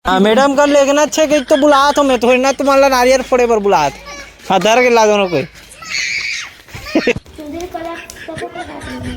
हाँ मैडम कर लेकिन अच्छे कि तो बुलात हो मैं थोड़ी ना तुम्हारा नारियल फोड़े पर बुलात। हाँ धर के ला दोनों कोई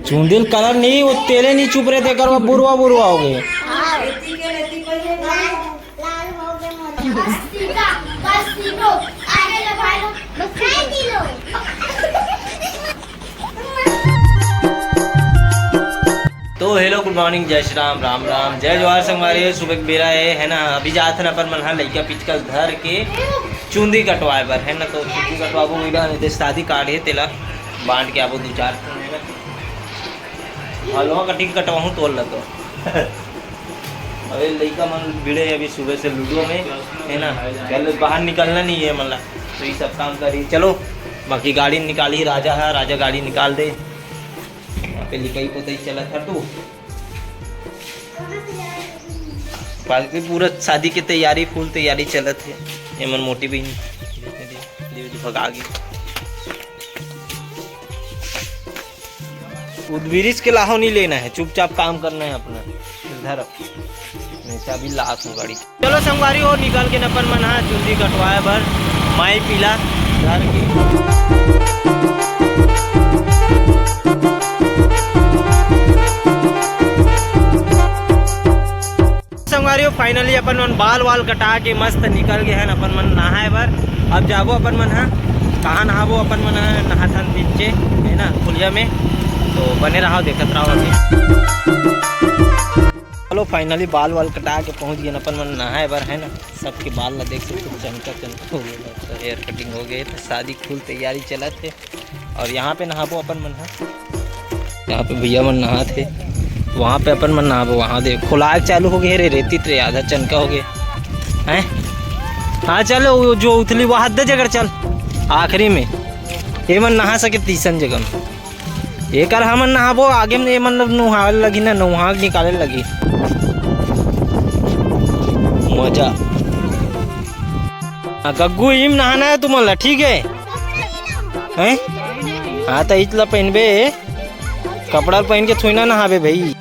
चूंदिल कलर नहीं वो तेले नहीं चुप रहे थे कर वो बुरवा बुरवा हो गए। तो हेलो गुड मॉर्निंग जय श्री राम राम राम जय जवाहर संगवारी सुबह बेरा है ना। अभी जाते ना पर मन लड़का पिचकल धर के चूंदी कटवाए पर है ना। तो चूंदी कटवाबो नहीं शादी कार्ड है तेला बांट के आबो 2-4 हलवा कटिंग कटवाऊँ तोल ला तो अभी लड़का मन भिड़े अभी सुबह से लूडो में है ना। कल बाहर निकलना नहीं है मतलब तो ये सब काम करी चलो। बाकी गाड़ी निकाली राजा है राजा गाड़ी निकाल दे यहाँ पे लिखाई पोताई चला था। तो बाकी पूरा शादी की तैयारी फुल तैयारी चलत है। एमन मोटी बहन भगा गई उद्वीरिश के लाहो नहीं लेना है चुपचाप काम करना है अपना इधर हमेशा भी लाश हो गाड़ी। चलो संगवारी और निकाल के नपन मना चूंदी कटवाए भर माई पीला घर के संगवारी फाइनली अपन मन बाल वाल कटा के मस्त निकल गए हैं अपन मन नहाए भर। अब जाबो अपन मन कहाँ नहाबो अपन मन नहाथन पीछे है ना खुलिया में। तो बने रहो देखत रहो अभी। चलो फाइनली बाल वाल कटा के पहुंच गए अपन मन नहाए बर है ना। सबके बाल ला देख सकते चमका चमका हो गया तो हेयर कटिंग हो गई तो शादी फुल तैयारी चला थे। और यहाँ पे नहाबो अपन मन यहाँ पे भैया मन नहा थे वहाँ पे अपन मन नहाबो वहाँ देख खुलाग चालू हो गए रे रेती रे आधा चनका हो गए हैं। हाँ चलो जो उतली वो हद जगह चल आखिरी में ये मन नहा सके तीसरी जगह में ये कर हमन नहाबो आगे में मतलब नुहा लगी ना नुहा निकाले लगी मजा। गग्गू इम नहाना है तुम्हारा ठीक है हैं। हाँ तो इतला पहनबे कपड़ा पहन के थोड़ी ना नहाबे भाई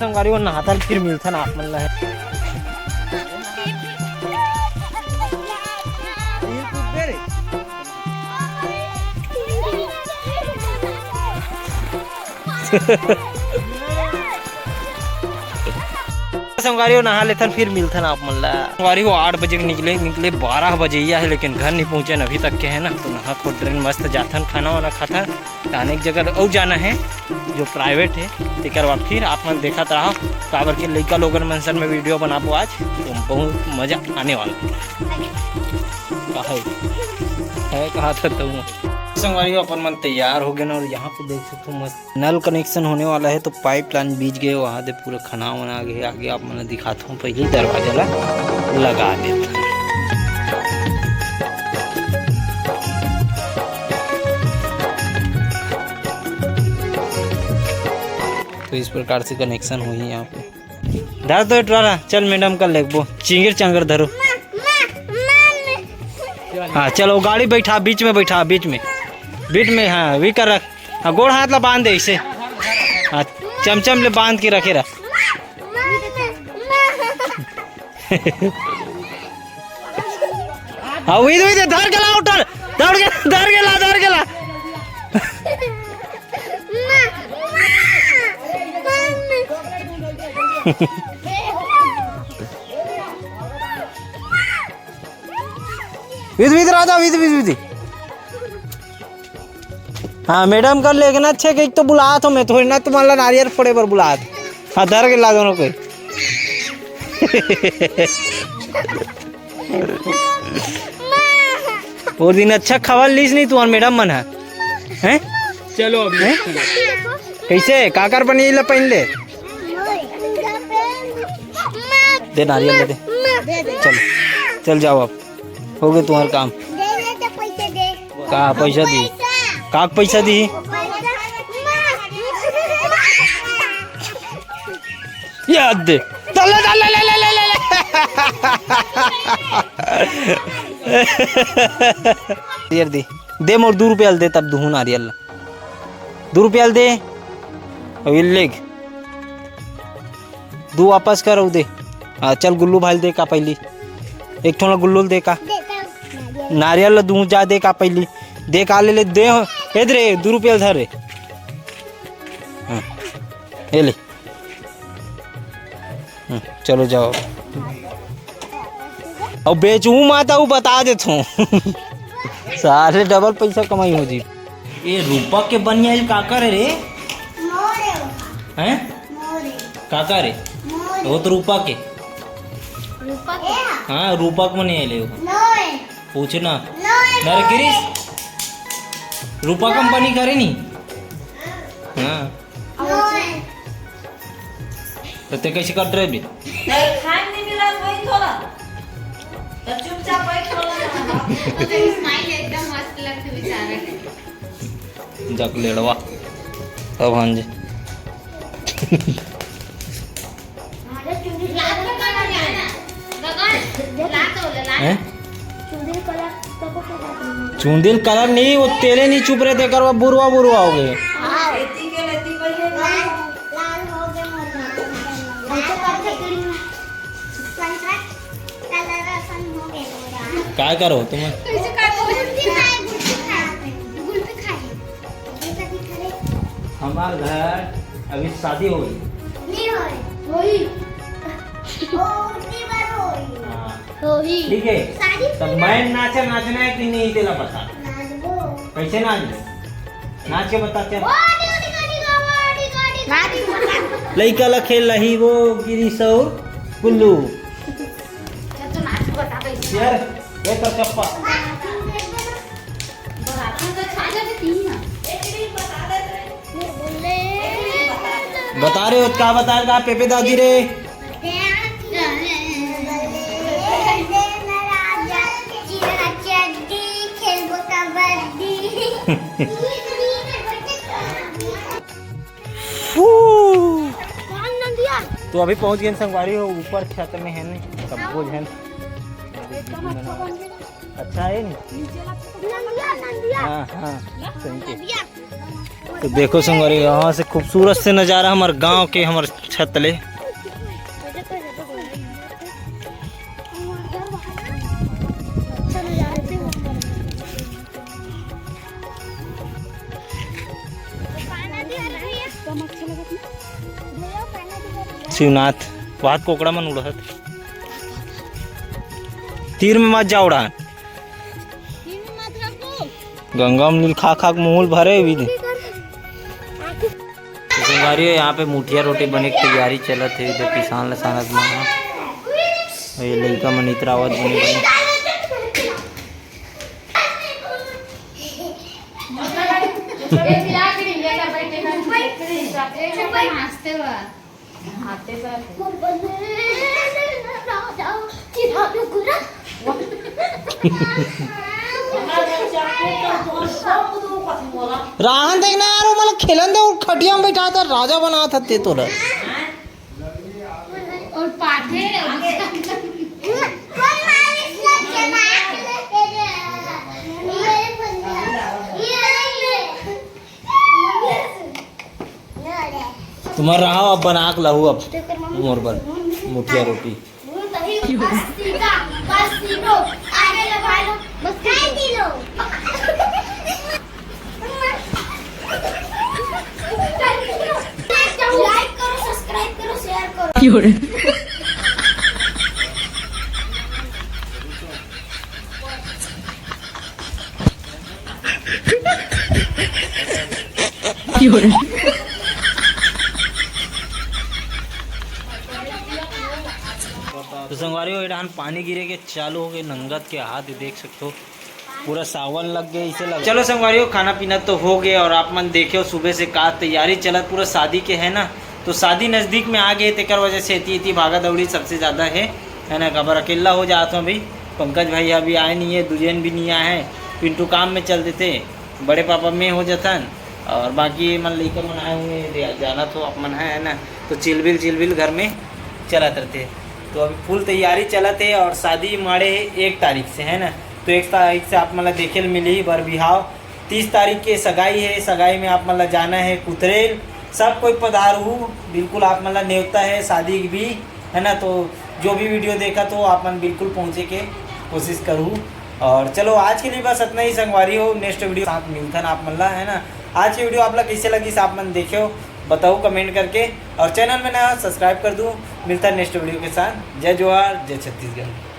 संगारी वो नहाता फिर मिलता ना आप मन है। संगवारी नहा लेते फिर मिलता ना आप मल्ला। संगवारी वो 8 बजे निकले 12 बजे है लेकिन घर नहीं पहुंचे अभी तक के है ना। तो नहा को ट्रेन मस्त जाथन खाना वाना खाता आने की जगह और जाना है जो प्राइवेट है तेकर बाद फिर आप मन देखा रहो काबर के लड़का लोगन मंसन में वीडियो बनाबो आज तो बहुत मजा आने वाला है कहा था। तो संगवारी अपन मन तैयार हो गए ना और यहाँ पे देख सकते हो मस्त नल कनेक्शन होने वाला है। तो पाइप लाइन बीच गए वहाँ से पूरा खाना वाना आगे आगे आप मैंने दिखाता हूँ। पहले दरवाजा ला लगा देता तो इस प्रकार से कनेक्शन हुई यहाँ पे। धर दो ट्राला चल मैडम का लेगबो चिंगर चंगर धरो। हाँ चलो गाड़ी बैठा बीच में बैठा बीच में हाँ वी कर रख। हाँ गोड़ हाथ ला बांध दे इसे हाँ चमचम ले बांध के रखे रख। हाँ वही धर के ला उठर धर के ला विद राजा विद हाँ मैडम कर लेकिन अच्छे कि तो बुलात हो मैं थोड़ी ना तुम्हारा नारियल फोड़े पर बुलात। हाँ धर के ला दोनों कोई वो दिन अच्छा खबर लीस नहीं तुम्हारा मैडम मन है हैं। चलो अभी कैसे काकर बनी ला पहन ले दे नारियल दे चल जाओ अब हो गए तुम्हारा काम। का पैसा दी काक पैसा दी याद दे दे मोर 2 रुपया दे तब दूँ नारियल 2 रुपया दे अभी लेग 2 वापस कर दे चल गुल्लू भाई दे का पहली एक थोड़ा गुल्लू दे का नारियल दूँ जा दे का पहली दे का ले दे इधर 2 रुपया धर रे हाँ ये ले चलो जाओ और बेचू माता वो बता देता हूँ सारे डबल पैसा कमाई हो जी। ये रूपक के बनिया काकर है रे हैं काका रे वो तो रूपक के हाँ रूपक में नहीं ले पूछना नर गिरीश रूपा कंपनी करे नहीं हाँ तो ते कैसे कर रहे भी नहीं मिला वही थोड़ा तो चुपचाप वही थोड़ा तो स्माइल एकदम मस्त लगती बेचारे जक लेड़वा अब हाँ जी चूंदिल कलर नहीं वो तेरे नहीं चुप रहे थे कर बुरवा बुरवा हो गए क्या करो तुम हमारे घर अभी शादी हो गई ठीक है तब मैं नाचना है कि नहीं तेरा पता कैसे नाच के बताते लड़का ला खेल रही वो गिरीश और गुल्लू यार ये तो चप्पा बता रहे हो क्या बता रहे आप पेपे दादी रे तो अभी पहुंच गए संगवारी हो ऊपर छत में है नहीं सब कुछ है अच्छा है नहीं हाँ हाँ तो देखो संगवारी यहाँ से खूबसूरत से नज़ारा हमारे गांव के हमारे छत ले शिवनाथ बात कोकड़ा मन उड़त तीर में मत जा उड़ान गंगा में नील खा खा मूल भरे भी यहाँ पे मुठिया रोटी बने की तैयारी चलत है इधर किसान लसानत में ये लड़का मन इतरावत बने राहन देखना यार वो मतलब खेलन दे और खटिया में बैठा था राजा बना था ते तो और पाठे तुम्हारा रहा अब बना के लहू अब मोर पर मुठिया रोटी लाइक करो सब्सक्राइब करो शेयर करो तो संगवारी हो इधर पानी गिरे के चालू हो गए नंगत के हाथ देख सकते हो पूरा सावन लग गए इसे लग चलो संगवारी हो खाना पीना तो हो गया और आप मन देखे हो सुबह से का तैयारी चलत पूरा शादी के है ना तो शादी नज़दीक में आ गए तेकर वजह से इतनी भागा दौड़ी सबसे ज़्यादा है ना खबर अकेला हो जाता हूँ भाई पंकज भाई अभी आए नहीं है दुजन भी नहीं आए हैं पिंटू काम में चलते थे बड़े पापा में हो जातन और बाकी मन लेकर मन आए हुए जाना तो आप मन है ना तो चिलबिल घर में चलत रहते तो अभी फुल तैयारी चलत है और शादी माड़े 1 तारीख से है ना तो 1 तारीख से आप मतलब देखे मिली बर बिहाव 30 तारीख के सगाई है सगाई में आप मतलब जाना है कुतरेल सब कोई पधारू बिल्कुल आप मतलब न्योता है शादी भी है ना तो जो भी वीडियो देखा तो आप मन बिल्कुल पहुँचे के कोशिश करूँ। और चलो आज के लिए बस इतना ही संगवारी हो। नेक्स्ट वीडियो साथ मिलथन आप मन ला, है ना। आज की वीडियो आप ला कैसे लगी आप मन देखो बताओ कमेंट करके, और चैनल में नया सब्सक्राइब कर दूँ। मिलता है नेक्स्ट वीडियो के साथ। जय जोहार, जय छत्तीसगढ़।